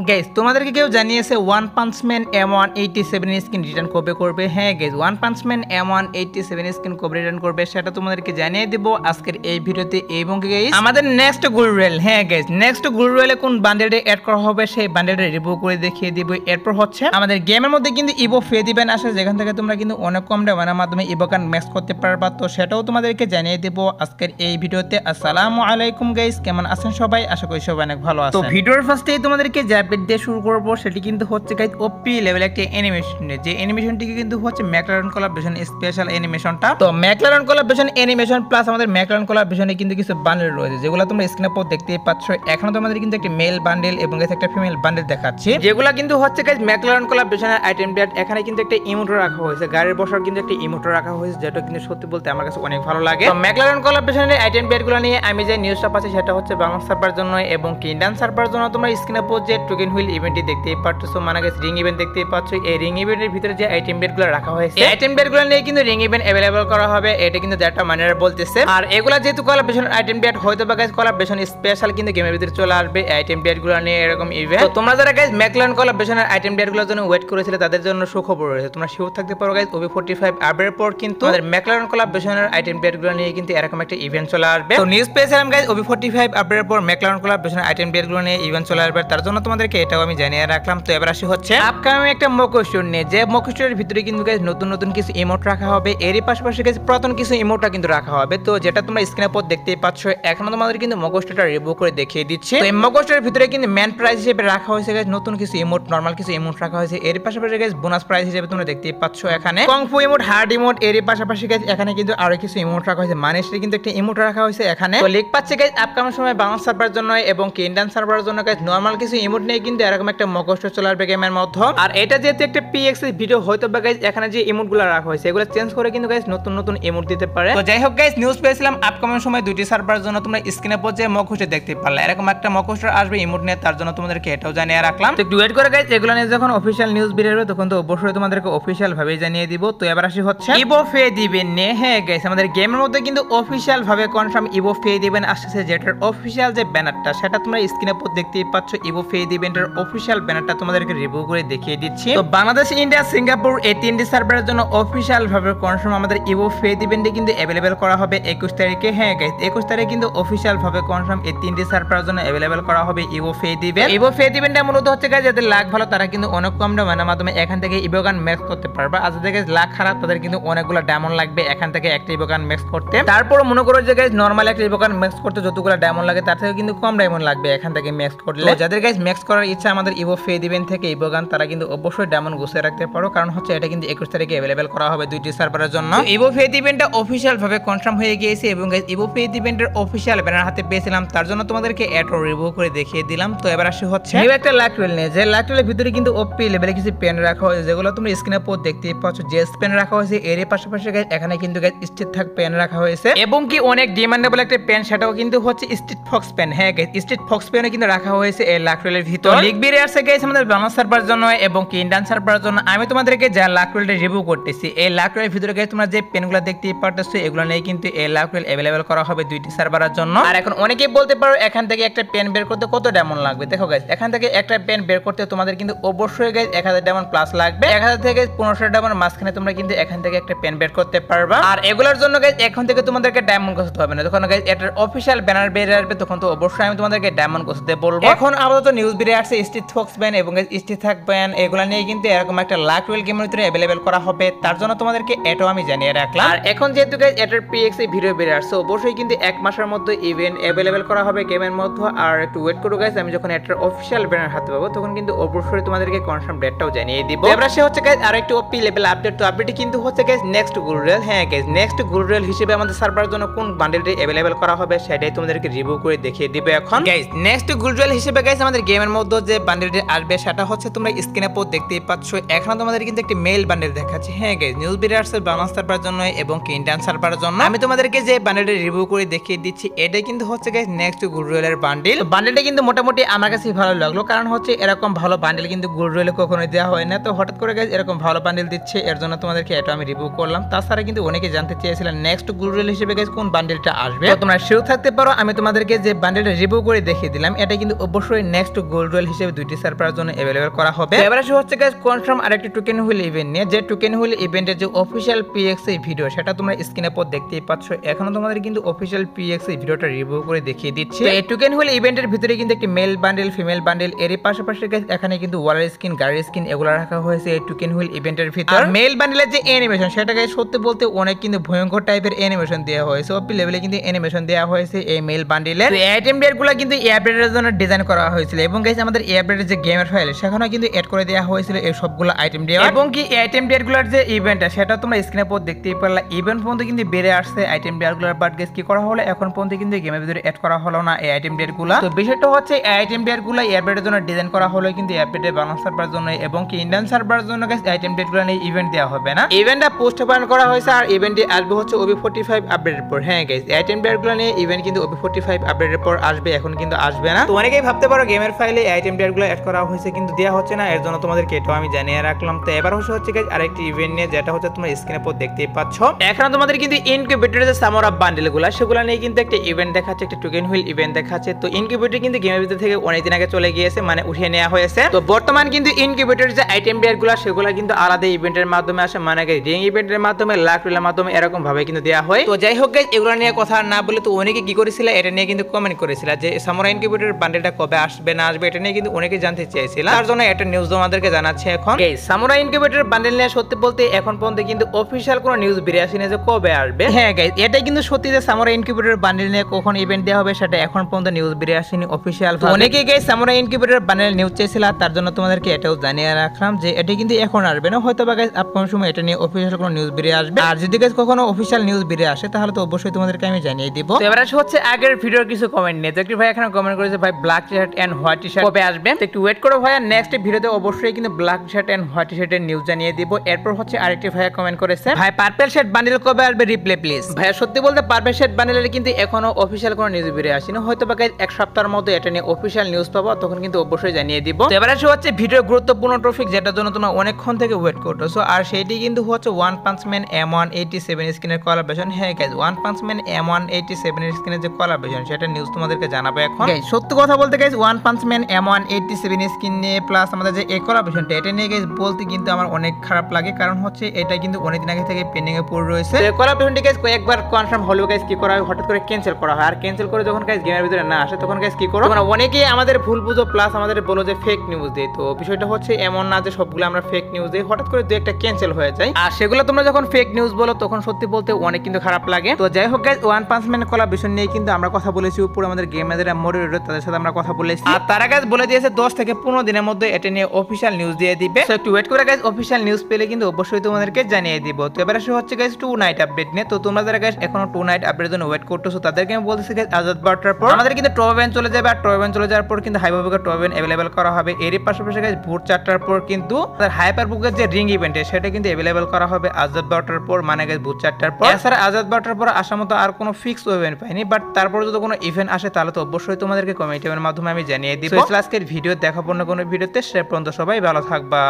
Guys তোমাদেরকে কেউ জানিয়েছে one punch man M187 skin return কবে করবে? হ্যাঁ guys, one punch man M187 skin কবে রিটার্ন করবে সেটা তোমাদেরকে জানিয়ে দেব আজকের এই ভিডিওতে। এবং গাইস আমাদের নেক্সট গোল্ড রয়েল, হ্যাঁ গাইস নেক্সট গোল্ড রয়েলে কোন বান্ডেলটা অ্যাড করা হবে সেই বান্ডেলটা রিভিউ করে দেখিয়ে দিব। এরপর হচ্ছে আমাদের গেমের মধ্যে কিন্তু ইভো ফ্রি দিবেন আসে, যেখান থেকে তোমরা কিন্তু অনেক কম দামের মাধ্যমে ইভো কার্ড ম্যাক্স করতে পারবা, তো সেটাও তোমাদেরকে জানিয়ে দেব আজকের এই ভিডিওতে। আসসালামু আলাইকুম গাইস, কেমন আছেন সবাই? আশা করি সবাই অনেক ভালো আছেন। তো ভিডিওর ফার্স্টেই তোমাদেরকে যে আপডেট দিয়ে শুরু করব সেটি কিন্তু হচ্ছে গাইস ওপি লেভেল একটা অ্যানিমেশন, যে অ্যানিমেশনটি কিন্তু হচ্ছে ম্যাকলারেন কোলাবরেশন স্পেশাল অ্যানিমেশনটা। তো ম্যাকলারেন কোলাবরেশন অ্যানিমেশন প্লাস আমাদের ম্যাকলারেন কোলাবরেশনে কিন্তু কিছু বান্ডেল রয়েছে যেগুলো তোমরা স্ক্রিনে পর দেখতেই পাচ্ছ। এখন তোমাদের কিন্তু একটা মেল বান্ডেল এবং একটা ফিমেল বান্ডেল দেখাচ্ছি, যেগুলো কিন্তু হচ্ছে গাইস ম্যাকলারেন কোলাবরেশনের আইটেম ডেট। এখানে কিন্তু একটা ইমোটো রাখা হয়েছে, গাড়ির বসার কিন্তু একটা ইমোটো রাখা হয়েছে, যেটা কিন্তু সত্যি বলতে আমার কাছে অনেক ভালো লাগে। তো ম্যাকলারেন কোলাবরেশনের আইটেম ডেটগুলো নিয়ে আমি যে নিউজটা পাচ্ছি সেটা হচ্ছে বাংলাদেশ সার্ভার জন্য এবং ইন্ডিয়ান সার্ভার জন্য। তোমরা স্ক্রিনে পর যে টোকেন হুইল ইভেন্টটি দেখতেই পাচ্ছ, মানে গাইস রিং ইভেন্ট দেখতেই পাচ্ছ। এই রিং ইভেন্টের ভিতরে যে আইটেম ডেটগুলো রাখা হয়েছে এই আইটেম ডেটগুলো নিয়ে কিন্তু রিং ইভেন্ট अवेलेबल করা হবে, এটা কিন্তু ডেটা মাইনার বলতেছে। আর এগুলা যেহেতু কোলাবরেশন আইটেম ডেট হয়তো বা গাইস কোলাবরেশন স্পেশাল কিন্তু গেমের ভিতরে চলে আসবে আইটেম ডেটগুলো নিয়ে এরকম ইভেন্ট। তো তোমরা যারা গাইস ম্যাকলারেন কোলাবরেশনের আইটেম ডেটগুলোর জন্য ওয়েট করেছিলে তাদের জন্য সুখবর রয়েছে, তোমরা শিওর থাকতে পারো গাইস OB45 আপডেটের পর কিন্তু আমাদের ম্যাকলারেন কোলাবরেশনের আইটেম ডেটগুলো নিয়ে কিন্তু এরকম একটা ইভেন্ট চলে আসবে। তো নিউজ পেয়েছিলাম গাইস OB45 আপডেটের পর ম্যাকলারেন কোলাবরেশনের আইটেম ডেটগুলো নিয়ে ইভেন্ট চলে আসবে, তার জন্য তোমাদেরকে এটাও আমি জানিয়ে রাখলাম। তো এবার আসি হচ্ছে আপকামিং একটা মক স্টোর নিয়ে, যে মক স্টোরের ভিতরে কিন্তু গাইস নতুন নতুন কিছু ইমোট রাখা হবে, এরই পাশাপাশি গাইস পুরাতন কিছু ইমোটটা কিন্তু রাখা হবে। তো যেটা তোমরা স্ক্রিনের পর দেখতেই পাচ্ছ, এখন তোমাদের কিন্তু মক স্টোরটা রিভিউ করে দেখিয়ে দিচ্ছি। তো এই মক স্টোরের ভিতরে কিন্তু ম্যান প্রাইস হিসেবে রাখা হয়েছে গাইস নতুন কিছু ইমোট, নরমাল কিছু ইমোট রাখা হয়েছে, এর পাশাপাশি গাইস বোনাস প্রাইস হিসেবে তোমরা দেখতেই পাচ্ছ এখানে কংফু ইমোট, হার্ড ইমোট, এর পাশাপাশি গাইস এখানে কিন্তু আরো কিছু ইমোট রাখা হয়েছে, মানে সেটা কিন্তু একটা ইমোট রাখা হয়েছে এখানে। তো লিক পাচ্ছে গাইস আপকামিং সময় বাংলাদেশ সার্ভারের জন্য এবং ইন্ডিয়ান সার্ভারের জন্য গাইস নরমাল কিছু ইমোট নিয়ে কিন্তু এরকম একটা মক স্টোর চলে আসবে গেমের মধ্যে। আর এটা যেহেতু একটা PX ভিডিও হয়তো বা গাইস এখানে যে ইমোটগুলো রাখা হয়েছে এগুলো চেঞ্জ করে কিন্তু গাইস নতুন নতুন ইমোট দিতে পারে। তো যাই হোক গাইস নিউজ পেয়েছিলাম আপকামিং সময় দুইটি সার্ভারের জন্য, তোমরা স্ক্রিনে পর যে মক স্টোর দেখতে পারলে এরকম একটা মক স্টোর আসবে ইমোট নিয়ে, তার জন্য তোমাদেরকে এটাও জানিয়ে রাখলাম। তো একটু ওয়েট করে গাইস এগুলো নিয়ে যখন অফিশিয়াল নিউজ বের হবে তখন তো অবশ্যই তোমাদেরকে অফিশিয়াল ভাবে জানিয়ে দিব। তো এবার আসি হচ্ছে ইভো ফে দিবেন নে, হ্যাঁ গাইস আমাদের গেমের মধ্যে কিন্তু অফিশিয়াল ভাবে কনফার্ম ইভো ফে দিবেন আসছে, যেটার অফিশিয়াল যে ব্যানারটা সেটা তোমরা স্ক্রিনে পর দেখতেই পাচ্ছ। ইভো ফে দিবেনের অফিশিয়াল ব্যানারটা তোমাদেরকে রিভিউ করে দেখিয়ে দিচ্ছি। তো বাংলাদেশ, ইন্ডিয়া, সিঙ্গাপুর এই তিনটি সার্ভারের জন্য অফিশিয়াল ভাবে কনফার্ম আমাদের ইভো ফে দিবেনটি কিন্তু अवेलेबल করা হবে 21 তারিখে। হ্যাঁ গাইস 21 তারিখে কিন্তু অফিশিয়াল ভাবে কনফার্ম এই তিনটি সার্ভারের জন্য अवेलेबल করা হবে ইভো ফে দিবেন। ইভো ফে দিবেনটা মূলত হচ্ছে গাইস যাদের লাখ ভালো তারা কিন্তু অনেক কম দামের মাধ্যমে এখান থেকে ইভো গান ম্যাক্স করতে পারবে, আর যাদের গাইস লাখ খারাপ তাদের কিন্তু অনেকগুলো ডায়মন্ড লাগবে এখান থেকে একটা ইভো গান ম্যাক্স করতে। তারপর মনে করো যে গাইস নরমাল একটা ইভো গান ম্যাক্স করতে যতগুলো ডায়মন্ড লাগে তার থেকে কিন্তু কম ডায়মন্ড লাগবে এখান থেকে ম্যাক্স করলে। যাদের গাইস ম্যাক্স করার ইচ্ছা আমাদের ইভো ফে দিবেন থেকে ইভো গান, তারা কিন্তু অবশ্যই ডায়মন্ড গুছিয়ে রাখতে পারো, কারণ হচ্ছে এটা কিন্তু 21 তারিখে अवेलेबल করা হবে দুইটি সার্ভারের জন্য। ইভো ফে ইভেন্টটা অফিশিয়াল ভাবে কনফার্ম হয়ে গিয়েছে এবং গাইস ইভো ফে ইভেন্টের অফিশিয়াল ব্যানার হাতে পেয়েছিলাম, তার জন্য তোমাদেরকে এটো রিভিউ করে দেখিয়ে দিলাম। তো এবার আসি হচ্ছে নিউ একটা লাক টুয়েল নিয়ে, যে লাক টুয়েলের ভিতরে কিন্তু ওপি লেভেলে কিছু পেন রাখা হয়েছে যেগুলো তোমরা স্ক্রিনে পর দেখতেই পাচ্ছ। জেস পেন রাখা হয়েছে, এর পাশাপাশি গাইস এখানে কিন্তু গাইস স্ট্রিট থাক পেন রাখা হয়েছে এবং কি অনেক ডিমান্ডেবল একটা পেন সেটাও কিন্তু হচ্ছে স্ট্রিট ফক্স পেন। হ্যাঁ গাইস স্ট্রিট ফক্স পেনও কিন্তু রাখা হয়েছে এই লাক টুয়েলের ভিতর। লিগ বের আসছে গাইস আমাদের বাংলাদেশ সার্ভারের জন্য এবং কি ইন্ডিয়ান সার্ভারের জন্য। আমি তোমাদেরকে যা লাক টুয়েলটা রিভিউ করতেছি এই লাক টুয়েলের ভিতরে গাইস তোমরা যে পেনগুলো দেখতেই পারতেছো এগুলো নিয়ে কিন্তু এই লাক টুয়েল अवेलेबल করা হবে দুইটি সার্ভারের জন্য। আর এখন অনেকেই বলতে পারো এখান থেকে একটা পেন বের করতে কত ডায়মন্ড লাগবে। দেখো গাইস এখান থেকে একটা পেন বের করতে তোমাদের কিন্তু অবশ্যই গাইস 1000 ডায়মন্ড প্লাস লাগবে, 1000 থেকে 1500 ডায়মন্ড মাঝখানে তোমরা কিন্তু এখান থেকে একটা পেন বের করতে পারবা। আর এগুলোর জন্য গাইস এখন থেকে তোমাদেরকে ডায়মন্ড করতে হবে না, যখন গাইস এটার অফিশিয়াল ব্যানার বের আসবে তখন তো অবশ্যই আমি তোমাদেরকে ডায়মন্ড করতে বলবো। এখন আপাতত নিউজ বের আসছে স্ট্রিট ফক্স ব্যান এবং গাইস স্ট্রিট থাক ব্যান এগুলা নিয়ে কিন্তু এরকম একটা লাক টুয়েল গেমের ভিতরে अवेलेबल করা হবে, তার জন্য তোমাদেরকে এটাও আমি জানিয়ে রাখলাম। আর এখন যেহেতু গাইস এটার PX ভিডিও বের আসছে অবশ্যই কিন্তু এক মাসের মধ্যে ইভেন্ট अवेलेबल করা হবে গেমের মধ্যে। আর একটু ওয়েট করো গাইস, আমি যখন এটার অফিশিয়াল ব্যানার হাতে পাবো তখন কিন্তু অবশ্যই তোমাদেরকে কনফার্ম ডেটটাও জানিয়ে দিব। এবার সে হচ্ছে গাইস আর একটু ওপি লেভেল আপডেট। তো আপডেটটি কিন্তু হচ্ছে গাইস নেক্সট গোল্ড রয়েল। হ্যাঁ গাইস নেক্সট গোল্ড রয়েল হিসেবে আমাদের সার্ভারের জন্য কোন বান্ডেলটি अवेलेबल করা হবে সেটাই তোমাদেরকে রিভিউ করে দেখিয়ে দিব এখন। গাইস নেক্সট গোল্ড রয়েল হিসেবে গাইস আমাদের গেমের মধ্যে যে বান্ডেলটি আসবে সেটা হচ্ছে তোমরা স্ক্রিনে পর দেখতেই পাচ্ছ। এখন তোমাদের কিন্তু একটা মেল বান্ডেল দেখাচ্ছি। হ্যাঁ গাইস নিউজ বের আসছে বাংলাদেশ সার্ভারের জন্য এবং ইন্ডিয়ান সার্ভারের জন্য। আমি তোমাদেরকে যে বান্ডেলটি রিভিউ করে দেখিয়ে দিচ্ছি এটা কিন্তু হচ্ছে গাইস নেক্সট গোল্ড রয়েলের বান্ডেল। বান্ডেলটা কিন্তু মোটামুটি আমার কাছে ভালো লাগলো, কারণ হচ্ছে এরকম ভালো বান্ডেল কিন্তু গোল্ড রয়েলে কখনোই দেওয়া হয় না। তো হঠাৎ করে গাইস এরকম ভালো বান্ডেল দিচ্ছে, এর জন্য তোমাদেরকে এটা আমি রিভিউ করলাম। তাছাড়া কিন্তু অনেকে জানতে চেয়েছিলেন নেক্সট গোল্ড রয়েল হিসেবে গাইস কোন বান্ডেলটা আসবে, তো তোমরা শিওর থাকতে পারো আমি তোমাদেরকে যে বান্ডেলটা রিভিউ করে দেখিয়ে দিলাম এটা কিন্তু অবশ্যই নেক্সট গোল্ড ইন্ডিভিজুয়াল হিসেবে 2টি সার্ভারের জন্য अवेलेबल করা হবে। এবারে আসি হচ্ছে গাইস কনফার্ম আরেকটি টোকেন হুইল ইভেন্ট নিয়ে, যে টোকেন হুইল ইভেন্টের যে অফিশিয়াল পিএক্সএ ভিডিও সেটা তোমরা স্ক্রিনে পর দেখতেই পাচ্ছ। এখনো তোমাদের কিন্তু অফিশিয়াল পিএক্সএ ভিডিওটা রিভিউ করে দেখিয়ে দিচ্ছি। এই টোকেন হুইল ইভেন্টের ভিতরে কিন্তু একটি মেল বান্ডেল, ফিমেল বান্ডেল, এর পাশাপাশি গাইস এখানে কিন্তু ওয়ালের স্কিন, গাড়ির স্কিন এগুলো রাখা হয়েছে এই টোকেন হুইল ইভেন্টের ভিতর। আর মেল বান্ডেলের যে অ্যানিমেশন সেটা গাইস সত্যি বলতে অনেক কিন্তু ভয়ঙ্কর টাইপের অ্যানিমেশন দেওয়া হয়েছে, ওপি লেভেলে কিন্তু অ্যানিমেশন দেওয়া হয়েছে এই মেল বান্ডেলের। তো আইটেম ডেটগুলো কিন্তু এই আপডেটের জন্য ডিজাইন করা হয়েছিল এবং গাইস আমাদের এই আপডেটের যে গেমের ফাইল সেখানেও কিন্তু অ্যাড করে দেওয়া হয়েছিল এই সবগুলো আইটেম ডেট, এবং কি আইটেম ডেটগুলোর যে ইভেন্টটা সেটা তোমরা স্ক্রিনে পর দেখতেই পারলা। ইভেন্ট পর্যন্ত কিন্তু বেড়ে আসছে আইটেম ডেটগুলোর, বাট গাইস কি করা হলো এখন পর্যন্ত কিন্তু গেমের ভিতরে অ্যাড করা হলো না এই আইটেম ডেটগুলো। তো বিষয়টা হচ্ছে এই আইটেম ডেটগুলো এই আপডেটের জন্য ডিজাইন করা হলো কিন্তু এই আপডেটের বাংলা সার্ভারের জন্য এবং কি ইন্ডিয়ান সার্ভারের জন্য গাইস আইটেম ডেটগুলো নিয়ে ইভেন্ট দেওয়া হবে না। ইভেন্টটা পোস্টপোন করা হয়েছে আর ইভেন্টটি আসবে হচ্ছে OB45 আপডেটের পর। হ্যাঁ গাইস আইটেম ডেটগুলো নিয়ে ইভেন্ট কিন্তু OB45 আপডেটের পর আসবে, এখন কিন্তু আসবে না। তো অনেকেই ভাবতে পারো গেমের ফাইলে আইটেম ডেটগুলো অ্যাড করা হয়েছে কিন্তু দেওয়া হচ্ছে না, এর জন্য তোমাদেরকে এটাও আমি জানিয়ে রাখলাম। তো এবার হচ্ছে গাইস আরেকটি ইভেন্ট নিয়ে, যেটা হচ্ছে তোমরা স্ক্রিনে পর দেখতেই পাচ্ছ। এখন তোমাদের কিন্তু ইনকিউবেটরের যে সামার আপ বান্ডেলগুলো সেগুলো নিয়ে কিন্তু একটা ইভেন্ট দেখাচ্ছে, একটা টোকেন হুইল ইভেন্ট দেখাচ্ছে। তো ইনকিউবেটর কিন্তু গেমের ভিতর থেকে অনেকদিন আগে চলে গিয়েছে, মানে উঠিয়ে নেওয়া হয়েছে। তো বর্তমান কিন্তু ইনকিউবেটরের যে আইটেম ডেটগুলো সেগুলো কিন্তু আলাদা ইভেন্টের মাধ্যমে আসে, মানে রিং ইভেন্টের মাধ্যমে, লাক রিলের মাধ্যমে এরকম ভাবে কিন্তু দেওয়া হয়। তো যাই হোক গাইস এগুলো নিয়ে কথা না বলে তো অনেকে কি করেছিল এটা নিয়ে কিন্তু কমেন্ট করেছিল যে সামার ইনকিউবেটরের বান্ডেলটা কবে আসবে না আসবে, এটা নিয়ে কিন্তু অনেকে জানতে চেয়েছিল, তার জন্য একটা নিউজ তোমাদেরকে জানাচ্ছি এখন। গাইস সামুরাই ইনকিউবেটরের বান্ডেল নিয়ে সত্যি বলতে এখন পর্যন্ত কিন্তু অফিশিয়াল কোনো নিউজ বেরিয়ে আসেনি যে কবে আসবে। হ্যাঁ গাইস এটাই কিন্তু সত্যি যে সামুরাই ইনকিউবেটরের বান্ডেল নিয়ে কখন ইভেন্ট দেওয়া হবে সেটা এখন পর্যন্ত নিউজ বেরিয়ে আসেনি অফিশিয়াল। অনেকেই গাইস সামুরাই ইনকিউবেটরের বান্ডেল নিউজ চেয়েছিল, তার জন্য তোমাদেরকে এটাও জানিয়ে রাখলাম যে এটা কিন্তু এখন আসবে না, হয়তো বা গাইস আপকামিং সময় এটা নিয়ে অফিশিয়াল কোনো নিউজ বেরিয়ে আসবে। আর যদি গাইস কখনো অফিশিয়াল নিউজ বেরিয়ে আসে তাহলে তো অবশ্যই তোমাদেরকে আমি জানিয়ে দিব। তো এবারে হচ্ছে আগের ভিডিওর কিছু কমেন্ট নিয়ে, একটি ভাই এখানে কমেন্ট করেছে ভাই black T-shirt and white t-shirt কবে আসবে, তো একটু ওয়েট করো ভাইয়া, নেক্সট ভিডিওতে অবশ্যই কিন্তু ব্ল্যাক টি-শার্ট এন্ড হোয়াইট টি-শার্টের নিউজ জানিয়ে দিব। এরপর হচ্ছে আরেকটি ভাইয়া কমেন্ট করেছে ভাই পার্পল শার্ট বান্ডেল কবে আসবে রিপ্লে প্লিজ। ভাইয়া সত্যি বলতে পার্পল শার্ট বান্ডেলের কিন্তু এখনো অফিশিয়াল কোনো নিউজ বেরিয়ে আসেনি, হয়তো বা গাইস এক সপ্তাহের মধ্যে এটা নিয়ে অফিশিয়াল নিউজ পাবো, তখন কিন্তু অবশ্যই জানিয়ে দিব। তো এবারে হচ্ছে ভিডিওর গুরুত্বপূর্ণ টপিক যেটার জন্য তোমরা অনেকক্ষণ থেকে ওয়েট করতেছো, আর সেইটি কিন্তু হচ্ছে ওয়ান পাঞ্চ ম্যান M187 স্কিনের কোলাবরেশন। হ্যাঁ guys one punch man M187 স্কিনের যে কোলাবরেশন সেটা নিউজ তোমাদেরকে জানাবো এখন। গাইস সত্যি কথা বলতে guys one punch man M187 skin নিয়ে প্লাস আমাদের যে এই কোলাবরেশনটা এটা নিয়ে গাইস বলতে কিন্তু আমার অনেক খারাপ লাগে, কারণ হচ্ছে এটা কিন্তু অনেকদিন আগে থেকে পেন্ডিং এ পড়ে রয়েছে। এই কোলাবরেশনটি গাইস কয়েকবার কনফার্ম হলো গাইস কি করা হয় হঠাৎ করে ক্যান্সেল করা হয়, আর ক্যান্সেল করে যখন গাইস গেমের ভিতরে না আসে তখন গাইস কি করো তোমরা অনেকেই আমাদের ভুল বুঝো প্লাস আমাদের বলো যে ফেক নিউজ দেই। তো বিষয়টা হচ্ছে এমন না যে সবগুলো আমরা ফেক নিউজ দেই, হঠাৎ করে দুই একটা ক্যান্সেল হয়ে যায়, আর সেগুলো তোমরা যখন ফেক নিউজ বলো তখন সত্যি বলতে অনেক কিন্তু খারাপ লাগে। তো যাই হোক guys one punch man collaboration নিয়ে কিন্তু আমরা কথা বলেছি, উপরে আমাদের গেমারদের মডারেটর তাদের সাথে আমরা কথা বলেছি, আর তারা গাইস বলে দিয়েছে 10 থেকে 15 দিনের মধ্যে এটা নিয়ে অফিশিয়াল নিউজ দিয়ে দিবে। সো একটু ওয়েট করে গাইস অফিশিয়াল নিউজ পেলে কিন্তু অবশ্যই তোমাদেরকে জানিয়ে দিব। তো এবারে হচ্ছে গাইস 2 নাইট আপডেট নিয়ে। তো তোমরা যারা গাইস এখনো 2 নাইট আপডেটের জন্য ওয়েট করতেছো তাদেরকে আমি বলতেছি গাইস আজাদ বার্টার পর আমাদের কিন্তু টপ ইভেন্ট চলে যাবে, আর টপ ইভেন্ট চলে যাওয়ার পর কিন্তু হাইপার টপ ইভেন্ট अवेलेबल করা হবে। এরই পাশাপাশি গাইস ভোর 4টার পর কিন্তু হাইপার বুকের যে রিং ইভেন্ট সেটা কিন্তু अवेलेबल করা হবে আজাদ বার্টার পর, মানে গাইস ভোর 4টার পর। এছাড়া আজাদ বার্টার পর আসার মতো আর কোনো ফিক্স ইভেন্ট পাইনি, বাট তারপর যদি কোনো ইভেন্ট আসে তাহলে তো অবশ্যই তোমাদেরকে কমেন্টের মাধ্যমে আমি জানিয়ে দিব। আজকের ভিডিও দেখাবো না কোনো ভিডিওতে, সে পর্যন্ত সবাই ভালো থাকবা।